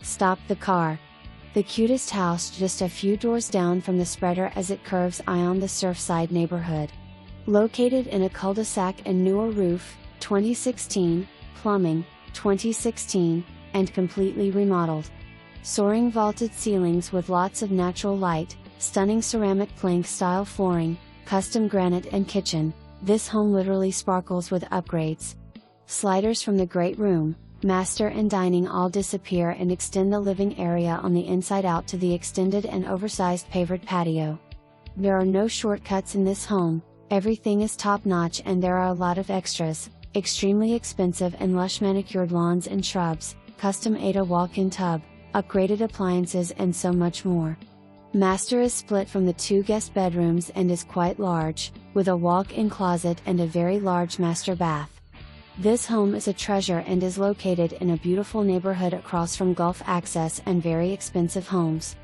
Stop the car. The cutest house just a few doors down from the spreader as it curves on the Surfside neighborhood. Located in a cul-de-sac and newer roof, 2016, plumbing, 2016, and completely remodeled. Soaring vaulted ceilings with lots of natural light, stunning ceramic plank style flooring, custom granite and kitchen, this home literally sparkles with upgrades. Sliders from the great room, master and dining all disappear and extend the living area on the inside out to the extended and oversized pavered patio. There are no shortcuts in this home, everything is top notch and there are a lot of extras, extremely expensive and lush manicured lawns and shrubs, custom Ada walk-in tub, upgraded appliances and so much more. Master is split from the 2 guest bedrooms and is quite large, with a walk-in closet and a very large master bath. This home is a treasure and is located in a beautiful neighborhood across from Gulf access and very expensive homes.